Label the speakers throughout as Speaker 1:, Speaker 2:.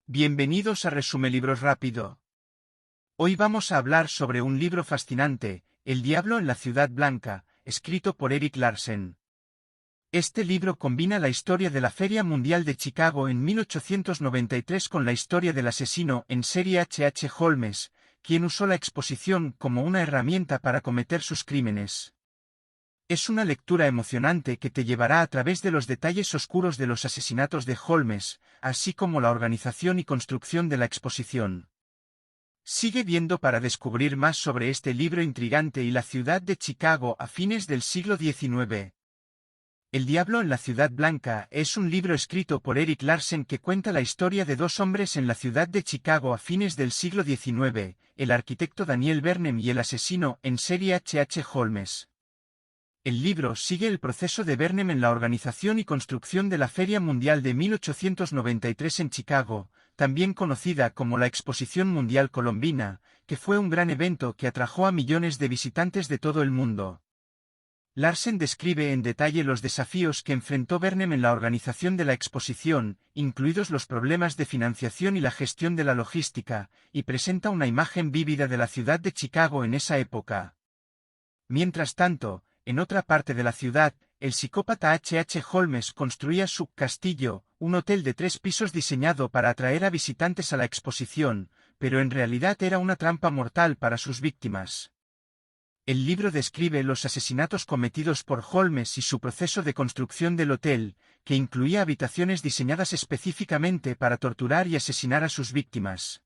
Speaker 1: Bienvenidos a Resume Libros Rápido. Hoy vamos a hablar sobre un libro fascinante, El Diablo en la Ciudad Blanca, escrito por Erik Larsen. Este libro combina la historia de la Feria Mundial de Chicago en 1893 con la historia del asesino en serie H. H. Holmes, quien usó la exposición como una herramienta para cometer sus crímenes. Es una lectura emocionante que te llevará a través de los detalles oscuros de los asesinatos de Holmes, así como la organización y construcción de la exposición. Sigue viendo para descubrir más sobre este libro intrigante y la ciudad de Chicago a fines del siglo XIX. El Diablo en la Ciudad Blanca es un libro escrito por Erik Larsen que cuenta la historia de dos hombres en la ciudad de Chicago a fines del siglo XIX, el arquitecto Daniel Burnham y el asesino en serie H. H. Holmes. El libro sigue el proceso de Burnham en la organización y construcción de la Feria Mundial de 1893 en Chicago, también conocida como la Exposición Mundial Colombina, que fue un gran evento que atrajo a millones de visitantes de todo el mundo. Larsen describe en detalle los desafíos que enfrentó Burnham en la organización de la exposición, incluidos los problemas de financiación y la gestión de la logística, y presenta una imagen vívida de la ciudad de Chicago en esa época. Mientras tanto, en otra parte de la ciudad, el psicópata H. H. Holmes construía su castillo, un hotel de 3 pisos diseñado para atraer a visitantes a la exposición, pero en realidad era una trampa mortal para sus víctimas. El libro describe los asesinatos cometidos por Holmes y su proceso de construcción del hotel, que incluía habitaciones diseñadas específicamente para torturar y asesinar a sus víctimas.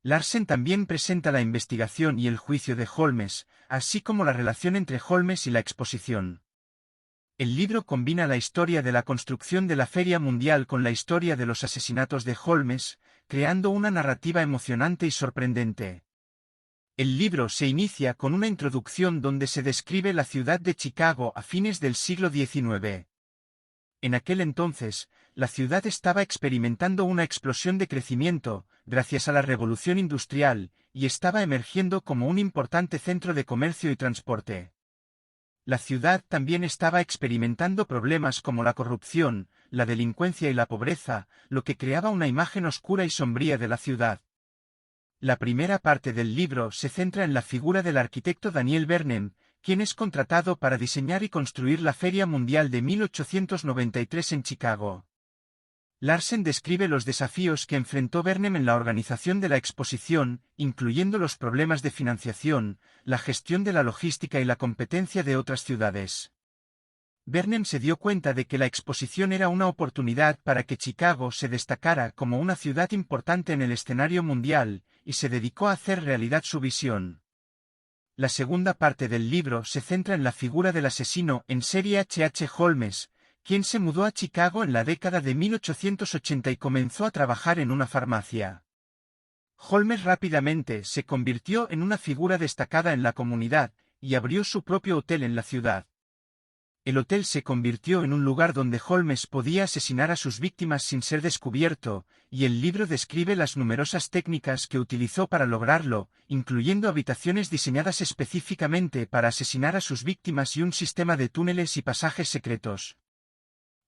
Speaker 1: Larsen también presenta la investigación y el juicio de Holmes, así como la relación entre Holmes y la exposición. El libro combina la historia de la construcción de la Feria Mundial con la historia de los asesinatos de Holmes, creando una narrativa emocionante y sorprendente. El libro se inicia con una introducción donde se describe la ciudad de Chicago a fines del siglo XIX. En aquel entonces, la ciudad estaba experimentando una explosión de crecimiento, gracias a la revolución industrial, y estaba emergiendo como un importante centro de comercio y transporte. La ciudad también estaba experimentando problemas como la corrupción, la delincuencia y la pobreza, lo que creaba una imagen oscura y sombría de la ciudad. La primera parte del libro se centra en la figura del arquitecto Daniel Burnham, quien es contratado para diseñar y construir la Feria Mundial de 1893 en Chicago. Larsen describe los desafíos que enfrentó Burnham en la organización de la exposición, incluyendo los problemas de financiación, la gestión de la logística y la competencia de otras ciudades. Burnham se dio cuenta de que la exposición era una oportunidad para que Chicago se destacara como una ciudad importante en el escenario mundial, y se dedicó a hacer realidad su visión. La segunda parte del libro se centra en la figura del asesino en serie H. H. Holmes, quien se mudó a Chicago en la década de 1880 y comenzó a trabajar en una farmacia. Holmes rápidamente se convirtió en una figura destacada en la comunidad, y abrió su propio hotel en la ciudad. El hotel se convirtió en un lugar donde Holmes podía asesinar a sus víctimas sin ser descubierto, y el libro describe las numerosas técnicas que utilizó para lograrlo, incluyendo habitaciones diseñadas específicamente para asesinar a sus víctimas y un sistema de túneles y pasajes secretos.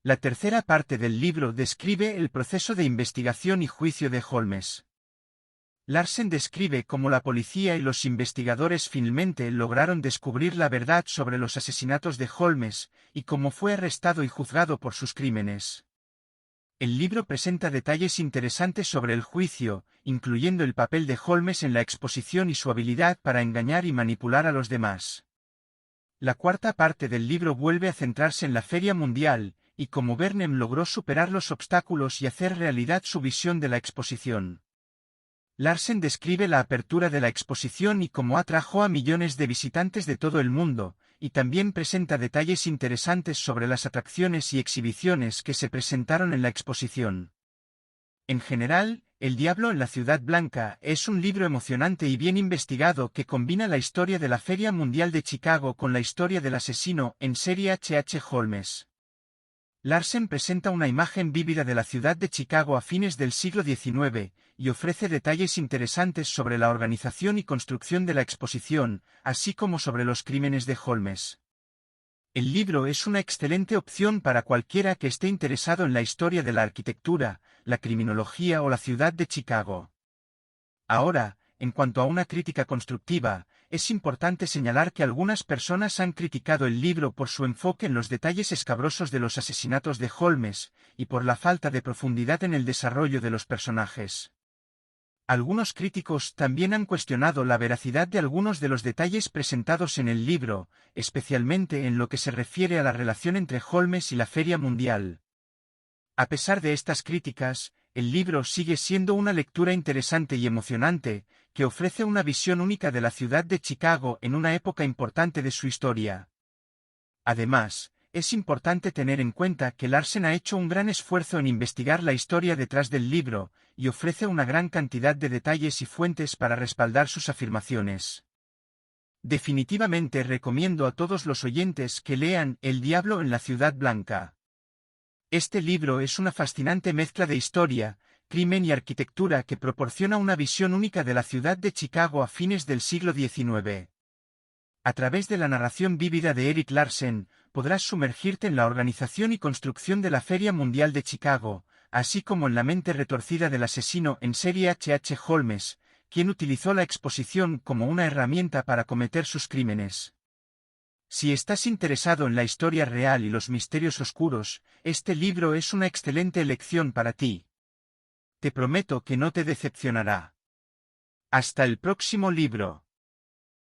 Speaker 1: La tercera parte del libro describe el proceso de investigación y juicio de Holmes. Larsen describe cómo la policía y los investigadores finalmente lograron descubrir la verdad sobre los asesinatos de Holmes, y cómo fue arrestado y juzgado por sus crímenes. El libro presenta detalles interesantes sobre el juicio, incluyendo el papel de Holmes en la exposición y su habilidad para engañar y manipular a los demás. La cuarta parte del libro vuelve a centrarse en la Feria Mundial, y cómo Burnham logró superar los obstáculos y hacer realidad su visión de la exposición. Larsen describe la apertura de la exposición y cómo atrajo a millones de visitantes de todo el mundo, y también presenta detalles interesantes sobre las atracciones y exhibiciones que se presentaron en la exposición. En general, El Diablo en la Ciudad Blanca es un libro emocionante y bien investigado que combina la historia de la Feria Mundial de Chicago con la historia del asesino en serie H. H. Holmes. Larsen presenta una imagen vívida de la ciudad de Chicago a fines del siglo XIX, y ofrece detalles interesantes sobre la organización y construcción de la exposición, así como sobre los crímenes de Holmes. El libro es una excelente opción para cualquiera que esté interesado en la historia de la arquitectura, la criminología o la ciudad de Chicago. Ahora, en cuanto a una crítica constructiva, es importante señalar que algunas personas han criticado el libro por su enfoque en los detalles escabrosos de los asesinatos de Holmes, y por la falta de profundidad en el desarrollo de los personajes. Algunos críticos también han cuestionado la veracidad de algunos de los detalles presentados en el libro, especialmente en lo que se refiere a la relación entre Holmes y la Feria Mundial. A pesar de estas críticas, el libro sigue siendo una lectura interesante y emocionante, que ofrece una visión única de la ciudad de Chicago en una época importante de su historia. Además, es importante tener en cuenta que Larsen ha hecho un gran esfuerzo en investigar la historia detrás del libro, y ofrece una gran cantidad de detalles y fuentes para respaldar sus afirmaciones. Definitivamente recomiendo a todos los oyentes que lean El Diablo en la Ciudad Blanca. Este libro es una fascinante mezcla de historia, crimen y arquitectura que proporciona una visión única de la ciudad de Chicago a fines del siglo XIX. A través de la narración vívida de Erik Larsen, podrás sumergirte en la organización y construcción de la Feria Mundial de Chicago, así como en la mente retorcida del asesino en serie H. Holmes, quien utilizó la exposición como una herramienta para cometer sus crímenes. Si estás interesado en la historia real y los misterios oscuros, este libro es una excelente elección para ti. Te prometo que no te decepcionará. Hasta el próximo libro.